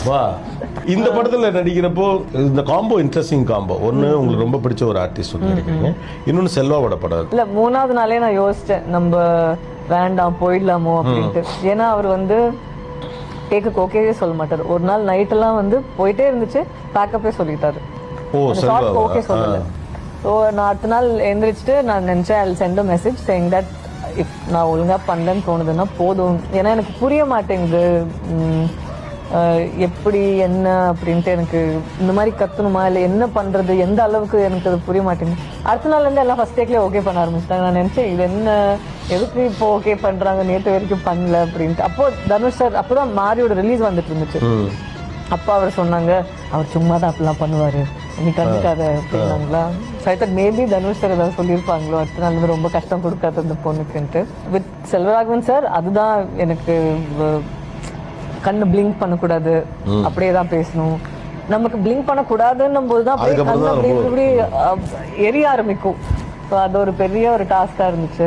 வா இந்த படத்துல நடிக்கிறப்போ இந்த காம்போ இன்ட்ரெஸ்டிங் காம்போ. ஒன்னு உங்களுக்கு ரொம்ப பிடிச்ச ஒரு ஆர்டிஸ்ட் நடிக்கிறீங்க, இன்னொன்னு செல்வாவோட படம். இல்ல 3வது நாளே நான் யோசிச்சேன் நம்ம வேண்டாம் போயிடலாமோ அப்படின்ட்டு. ஏன்னா அவர் வந்து டேக்கு ஓகேவே சொல்ல மாட்டாரு. ஒரு நாள் நைட்டெல்லாம் வந்து போயிட்டே இருந்துச்சு, பேக்கப்பே சொல்லிட்டாரு. ஓ செல்வா ஓகே சொல்லல. ஸோ நான் அடுத்த நாள் எழுந்திரிச்சிட்டு நான் நினச்சேன் I sent a message saying that if நான் ஒழுங்காக பண்ணலன்னு தோணுதுன்னா போதும். ஏன்னா எனக்கு புரிய மாட்டேங்குது எப்படி என்ன அப்படின்ட்டு. எனக்கு இந்த மாதிரி கத்தணுமா இல்லை என்ன பண்ணுறது, எந்த அளவுக்கு எனக்கு அது புரிய மாட்டேங்குது. அடுத்த நாள்லேருந்து எல்லாம் ஃபர்ஸ்ட் டேக்லேயே ஓகே பண்ண ஆரம்பிச்சிட்டாங்க. நான் நினச்சேன் இது என்ன எதுக்கு இப்போ ஓகே பண்ணுறாங்க, நேற்று வரைக்கும் பண்ணல அப்படின்ட்டு. அப்போ தனுஷ் சார் அப்போ தான் மாரியோட ரிலீஸ் வந்துட்டு இருந்துச்சு. அப்பா அவர் சொன்னாங்க அவர் சும்மா தான் அப்படிலாம் பண்ணுவார், நீ கண்டுக்காத அப்படின்னாங்களா. மேபி தனுஷ் சார் ஏதாவது சொல்லியிருப்பாங்களோ அடுத்த நாள் வந்து ரொம்ப கஷ்டம் கொடுக்காது அந்த பொண்ணுக்குன்ட்டு. வித் செல்வராகவன் சார் அதுதான் எனக்கு கண்ணு பிளிங்க் பண்ணக்கூடாது, அப்படியே தான் பேசணும். நமக்கு பிளிங்க் பண்ணக்கூடாதுன்னும் போது தான் கண்ணு அப்படி எரிய ஆரம்பிக்கும். ஸோ அது ஒரு பெரிய ஒரு டாஸ்காக இருந்துச்சு.